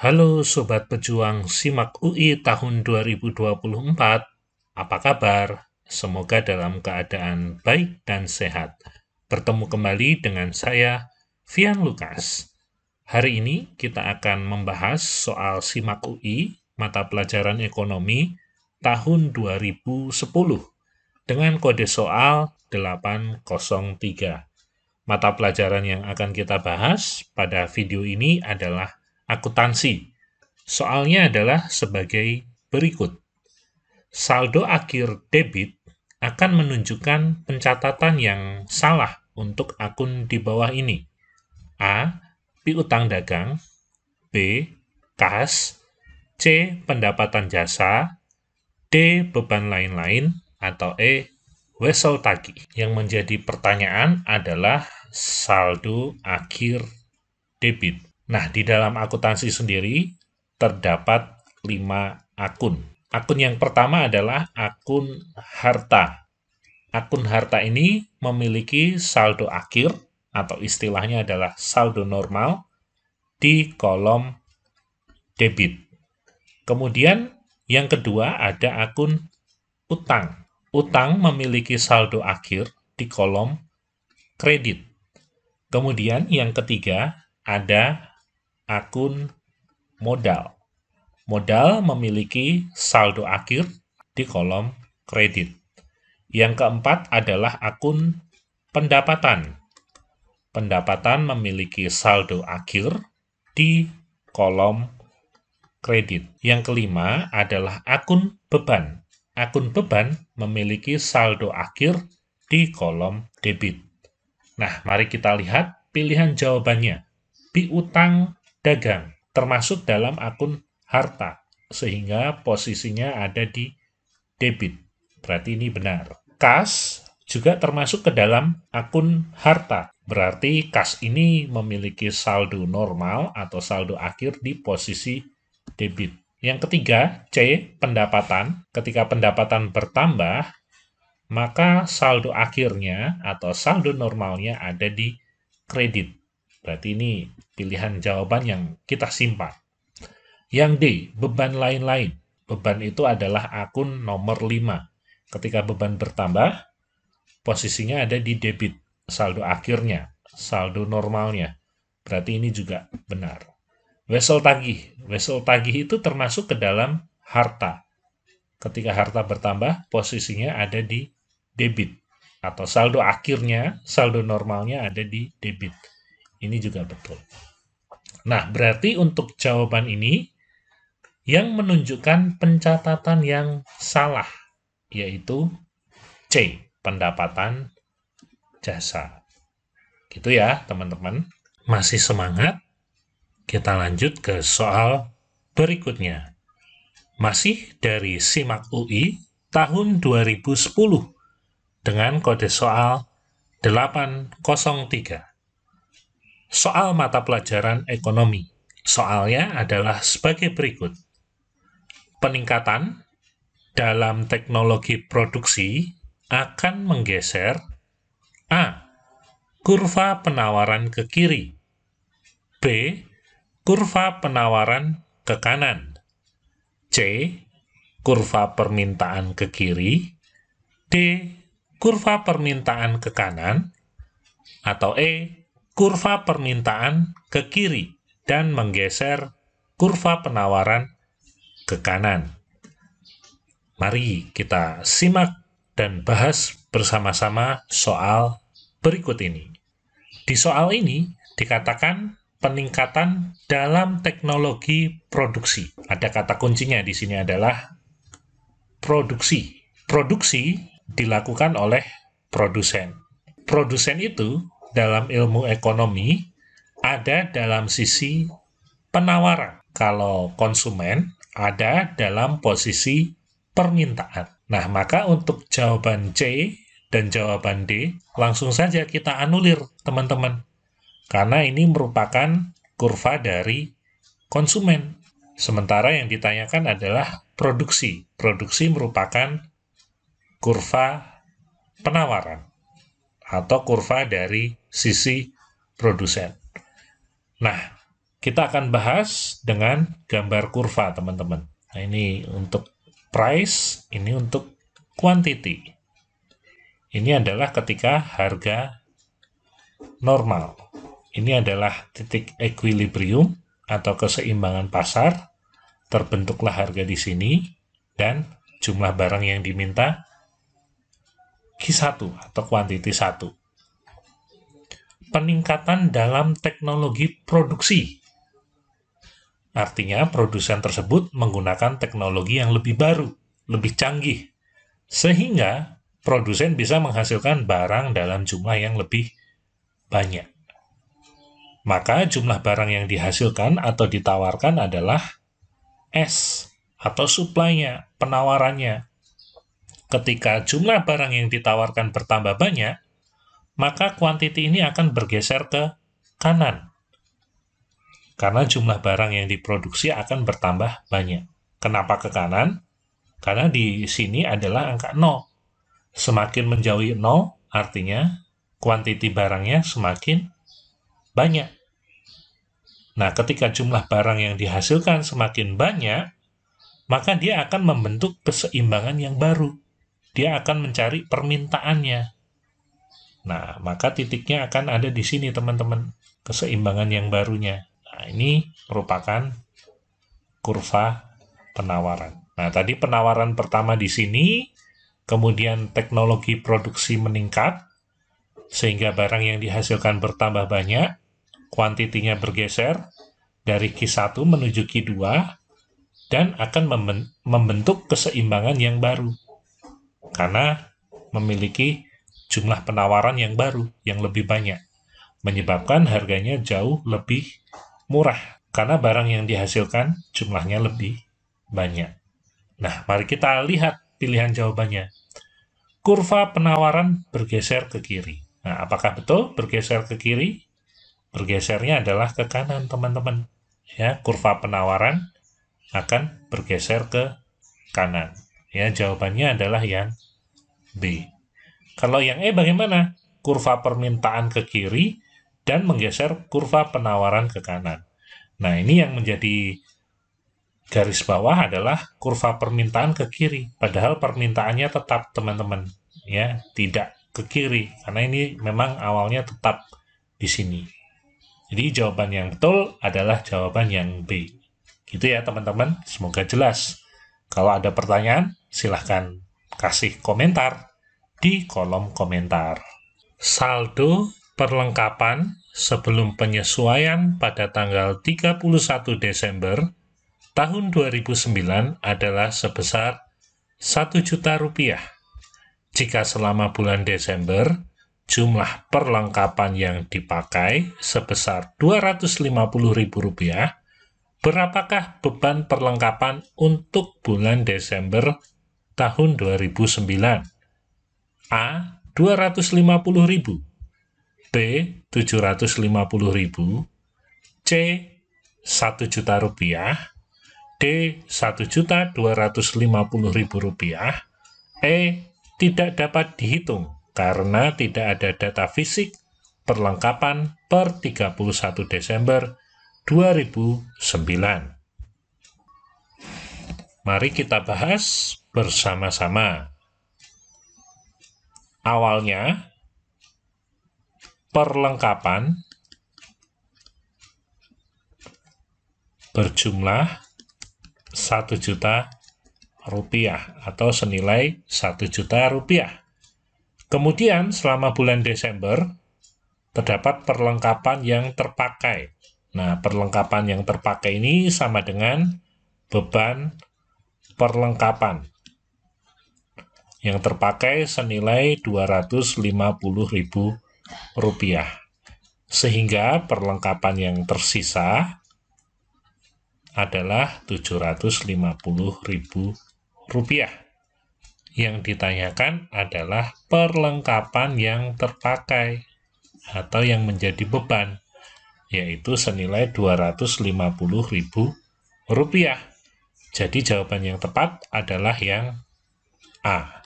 Halo Sobat Pejuang SIMAK UI tahun 2024, apa kabar? Semoga dalam keadaan baik dan sehat. Bertemu kembali dengan saya, Vian Lukas. Hari ini kita akan membahas soal SIMAK UI, mata pelajaran ekonomi, tahun 2010, dengan kode soal 803. Mata pelajaran yang akan kita bahas pada video ini adalah akuntansi. Soalnya adalah sebagai berikut. Saldo akhir debit akan menunjukkan pencatatan yang salah untuk akun di bawah ini. A. Piutang dagang. B. Kas. C. Pendapatan jasa. D. Beban lain-lain. Atau E. Wesel tagih. Yang menjadi pertanyaan adalah saldo akhir debit. Nah, di dalam akuntansi sendiri terdapat 5 akun. Akun yang pertama adalah akun harta. Akun harta ini memiliki saldo akhir atau istilahnya adalah saldo normal di kolom debit. Kemudian yang kedua ada akun utang. Utang memiliki saldo akhir di kolom kredit. Kemudian yang ketiga ada akun modal. Modal memiliki saldo akhir di kolom kredit. Yang keempat adalah akun pendapatan. Pendapatan memiliki saldo akhir di kolom kredit. Yang kelima adalah akun beban. Akun beban memiliki saldo akhir di kolom debit. Nah, mari kita lihat pilihan jawabannya. Piutang dagang termasuk dalam akun harta, sehingga posisinya ada di debit. Berarti ini benar. Kas juga termasuk ke dalam akun harta. Berarti kas ini memiliki saldo normal atau saldo akhir di posisi debit. Yang ketiga, C, pendapatan. Ketika pendapatan bertambah, maka saldo akhirnya atau saldo normalnya ada di kredit. Berarti ini pilihan jawaban yang kita simpan. Yang D, beban lain-lain. Beban itu adalah akun nomor 5. Ketika beban bertambah, posisinya ada di debit. Saldo akhirnya, saldo normalnya. Berarti ini juga benar. Wesel tagih. Wesel tagih itu termasuk ke dalam harta. Ketika harta bertambah, posisinya ada di debit. Atau saldo akhirnya, saldo normalnya ada di debit. Ini juga betul. Nah, berarti untuk jawaban ini yang menunjukkan pencatatan yang salah, yaitu C, pendapatan jasa. Gitu ya, teman-teman. Masih semangat? Kita lanjut ke soal berikutnya. Masih dari SIMAK UI tahun 2010 dengan kode soal 803. Soal mata pelajaran ekonomi. Soalnya adalah sebagai berikut. Peningkatan dalam teknologi produksi akan menggeser A. Kurva penawaran ke kiri. B. Kurva penawaran ke kanan. C. Kurva permintaan ke kiri. D. Kurva permintaan ke kanan. Atau E. Kurva permintaan ke kiri dan menggeser kurva penawaran ke kanan. Mari kita simak dan bahas bersama-sama soal berikut ini. Di soal ini dikatakan peningkatan dalam teknologi produksi. Ada kata kuncinya di sini adalah produksi. Produksi dilakukan oleh produsen. Produsen itu dalam ilmu ekonomi ada dalam sisi penawaran. Kalau konsumen ada dalam posisi permintaan. Nah, maka untuk jawaban C dan jawaban D langsung saja kita anulir, teman-teman. Karena ini merupakan kurva dari konsumen. Sementara yang ditanyakan adalah produksi. Produksi merupakan kurva penawaran atau kurva dari sisi produsen. Nah, Kita akan bahas dengan gambar kurva, teman-teman. Nah, ini untuk price, ini untuk quantity. Ini adalah ketika harga normal. Ini adalah titik equilibrium atau keseimbangan pasar. Terbentuklah harga di sini dan jumlah barang yang diminta Q1 atau quantity 1. Peningkatan dalam teknologi produksi. Artinya, produsen tersebut menggunakan teknologi yang lebih baru, lebih canggih, sehingga produsen bisa menghasilkan barang dalam jumlah yang lebih banyak. Maka jumlah barang yang dihasilkan atau ditawarkan adalah S, atau supply-nya, penawarannya. Ketika jumlah barang yang ditawarkan bertambah banyak, maka quantity ini akan bergeser ke kanan. Karena jumlah barang yang diproduksi akan bertambah banyak. Kenapa ke kanan? Karena di sini adalah angka 0. Semakin menjauhi 0, artinya kuantiti barangnya semakin banyak. Nah, ketika jumlah barang yang dihasilkan semakin banyak, maka dia akan membentuk keseimbangan yang baru. Dia akan mencari permintaannya. Nah, maka titiknya akan ada di sini, teman-teman. Keseimbangan yang barunya. Nah, ini merupakan kurva penawaran. Nah, tadi penawaran pertama di sini, kemudian teknologi produksi meningkat, sehingga barang yang dihasilkan bertambah banyak, kuantitinya bergeser dari Q1 menuju Q2, dan akan membentuk keseimbangan yang baru. Karena memiliki jumlah penawaran yang baru, yang lebih banyak. Menyebabkan harganya jauh lebih murah karena barang yang dihasilkan jumlahnya lebih banyak. Nah, mari kita lihat pilihan jawabannya. Kurva penawaran bergeser ke kiri. Nah, apakah betul bergeser ke kiri? Bergesernya adalah ke kanan, teman-teman. Ya, kurva penawaran akan bergeser ke kanan. Ya, jawabannya adalah yang B. Kalau yang E bagaimana? Kurva permintaan ke kiri dan menggeser kurva penawaran ke kanan. Nah, ini yang menjadi garis bawah adalah kurva permintaan ke kiri, padahal permintaannya tetap, teman-teman, ya, tidak ke kiri, karena ini memang awalnya tetap di sini. Jadi jawaban yang betul adalah jawaban yang B. Gitu ya, teman-teman, semoga jelas. Kalau ada pertanyaan, silahkan kasih komentar di kolom komentar. Saldo perlengkapan sebelum penyesuaian pada tanggal 31 Desember tahun 2009 adalah sebesar Rp1.000.000. Jika selama bulan Desember, jumlah perlengkapan yang dipakai sebesar Rp250.000, berapakah beban perlengkapan untuk bulan Desember tahun 2009? A. Rp250.000, B. Rp750.000, C. Rp1.000.000, D. Rp1.250.000, E. Tidak dapat dihitung karena tidak ada data fisik perlengkapan per 31 Desember 2009. Mari kita bahas bersama-sama. Awalnya, perlengkapan berjumlah Rp1.000.000 atau senilai Rp1.000.000. Kemudian selama bulan Desember terdapat perlengkapan yang terpakai. Nah, perlengkapan yang terpakai ini sama dengan beban perlengkapan yang terpakai senilai Rp250.000. Sehingga perlengkapan yang tersisa adalah Rp750.000. Yang ditanyakan adalah perlengkapan yang terpakai atau yang menjadi beban, yaitu senilai Rp250.000. Jadi jawaban yang tepat adalah yang A.